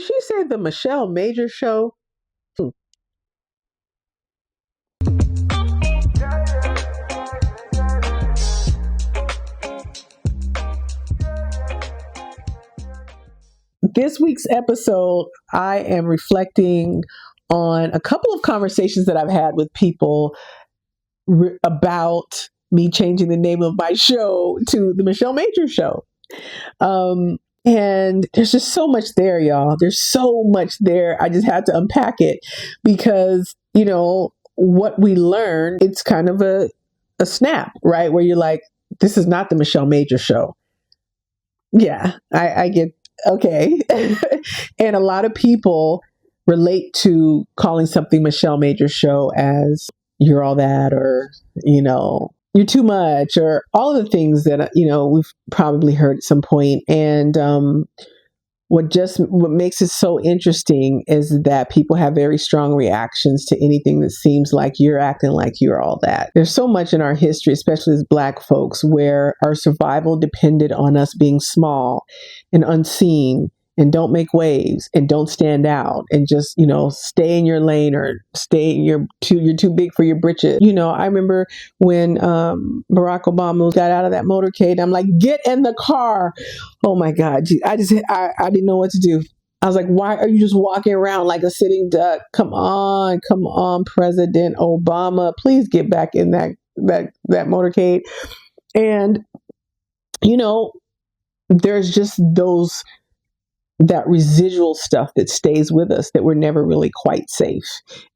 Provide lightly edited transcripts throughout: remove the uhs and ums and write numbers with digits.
Did she say the Michelle Major show? Hmm. This week's episode, I am reflecting on a couple of conversations that I've had with people about me changing the name of my show to the Michelle Major Show. And there's just so much there, y'all. There's so much there. I just had to unpack it because, what we learn, it's kind of a snap, right? Where you're like, this is not the Michelle Major Show. Yeah, I get, okay. And a lot of people relate to calling something Michelle Major Show as you're all that, or, you're too much, or all of the things that, we've probably heard at some point. And what makes it so interesting is that people have very strong reactions to anything that seems like you're acting like you're all that. There's so much in our history, especially as Black folks, where our survival depended on us being small and unseen and don't make waves and don't stand out and just, stay in your lane or you're too big for your britches. I remember when Barack Obama got out of that motorcade, I'm like, get in the car. Oh my God. I didn't know what to do. I was like, why are you just walking around like a sitting duck? Come on, President Obama, please get back in that motorcade. And, there's just that residual stuff that stays with us that we're never really quite safe.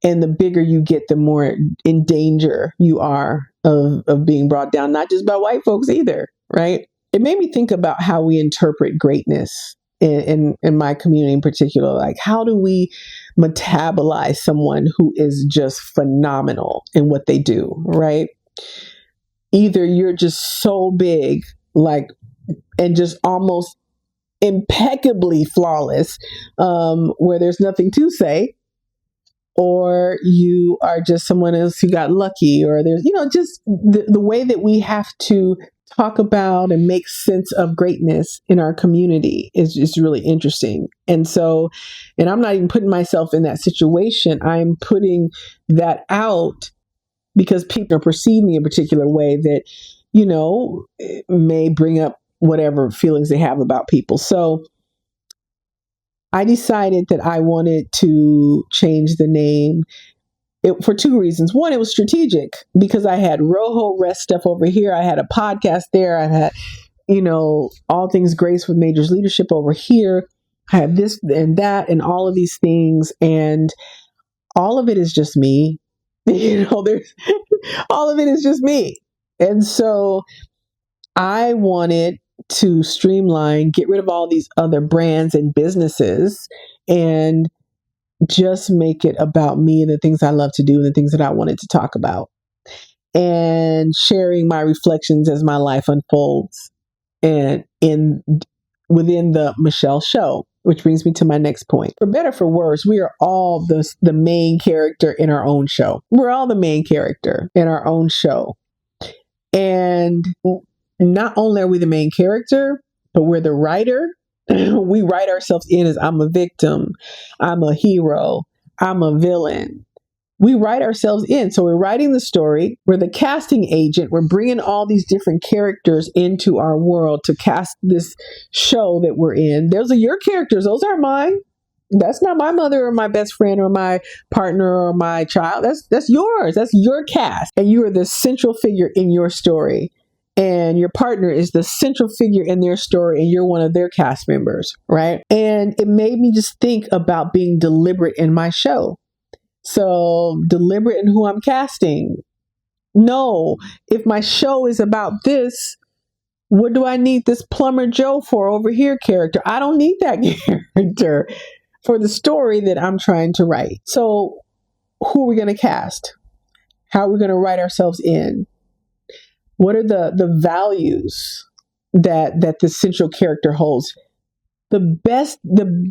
And the bigger you get, the more in danger you are of being brought down, not just by white folks either, right? It made me think about how we interpret greatness in my community in particular. Like, how do we metabolize someone who is just phenomenal in what they do, right? Either you're just so big, like, and just almost impeccably flawless, where there's nothing to say, or you are just someone else who got lucky, or there's, just the way that we have to talk about and make sense of greatness in our community is just really interesting. And I'm not even putting myself in that situation. I'm putting that out because people perceive me a particular way that, may bring up whatever feelings they have about people. So I decided that I wanted to change the name for two reasons. One, it was strategic because I had Rojo Rest stuff over here. I had a podcast there. I had, All Things Grace with Major's Leadership over here. I have this and that and all of these things. And all of it is just me. There's all of it is just me. And so I wanted to streamline, get rid of all these other brands and businesses, and just make it about me and the things I love to do and the things that I wanted to talk about, and sharing my reflections as my life unfolds and within the Michelle Show. Which brings me to my next point. For better, for worse, we are all the main character in our own show. We're all the main character in our own show. And not only are we the main character, but we're the writer. We write ourselves in as I'm a victim, I'm a hero, I'm a villain. We write ourselves in. So we're writing the story. We're the casting agent. We're bringing all these different characters into our world to cast this show that we're in. Those are your characters. Those aren't mine. That's not my mother or my best friend or my partner or my child. That's yours. That's your cast. And you are the central figure in your story. And your partner is the central figure in their story, and you're one of their cast members, right? And it made me just think about being deliberate in my show. So deliberate in who I'm casting. No, if my show is about this, what do I need this Plumber Joe for over here character? I don't need that character for the story that I'm trying to write. So who are we going to cast? How are we going to write ourselves in? What are the values that the central character holds? The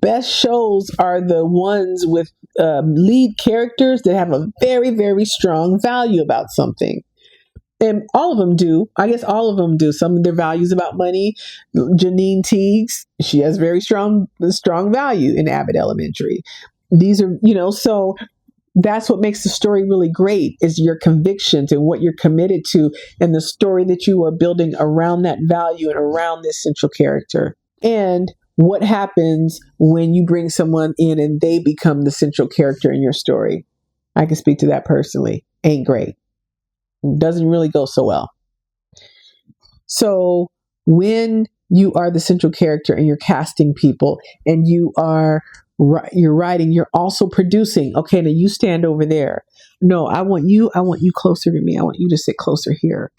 best shows are the ones with lead characters that have a very, very strong value about something. And all of them do. I guess all of them do. Some of their values about money. Janine Teagues, she has very strong value in Abbott Elementary. These are, so that's what makes the story really great is your convictions and what you're committed to and the story that you are building around that value and around this central character. And what happens when you bring someone in and they become the central character in your story. I can speak to that personally. Ain't great. Doesn't really go so well. So when you are the central character and you're casting people and you're writing, you're also producing. Okay, now you stand over there. No, I want you closer to me. I want you to sit closer here.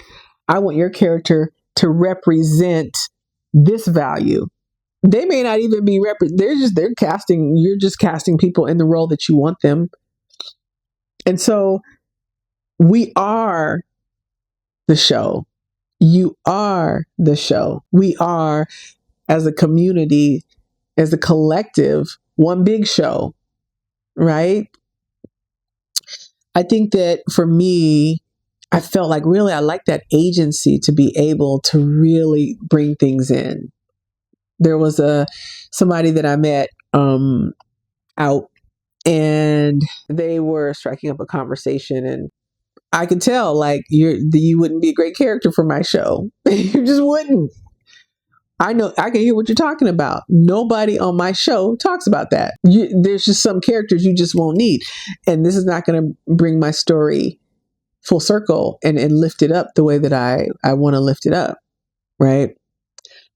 I want your character to represent this value. They may not even be you're just casting people in the role that you want them. And so we are the show. You are the show. We are, as a community, as a collective, one big show, right? I think that for me, I felt like really I like that agency to be able to really bring things in. There was somebody that I met out, and they were striking up a conversation, and I could tell like you wouldn't be a great character for my show. You just wouldn't. I know I can hear what you're talking about. Nobody on my show talks about that. There's just some characters you just won't need, and this is not going to bring my story full circle and lift it up the way that I want to lift it up, right?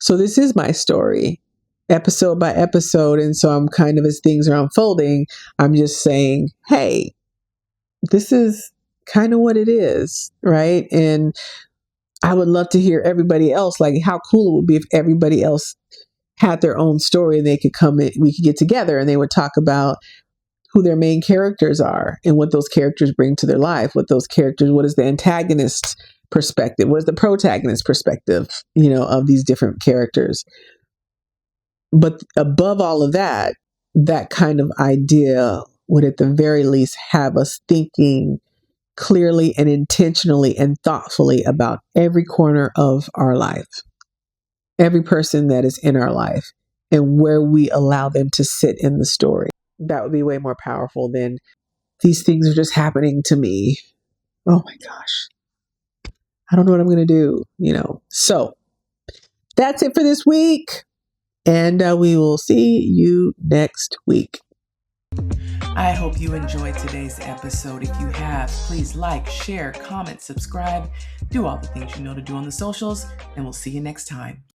So this is my story, episode by episode, and so I'm kind of, as things are unfolding, I'm just saying, hey, this is kind of what it is, right? And I would love to hear everybody else, like how cool it would be if everybody else had their own story and they could come in, we could get together and they would talk about who their main characters are and what those characters bring to their life, what is the antagonist perspective, what is the protagonist perspective, of these different characters. But above all of that, that kind of idea would at the very least have us thinking clearly and intentionally and thoughtfully about every corner of our life, every person that is in our life, and where we allow them to sit in the story. That would be way more powerful than these things are just happening to me. Oh my gosh. I don't know what I'm going to do, So that's it for this week. And we will see you next week. I hope you enjoyed today's episode. If you have, please like, share, comment, subscribe, do all the things you know to do on the socials, and we'll see you next time.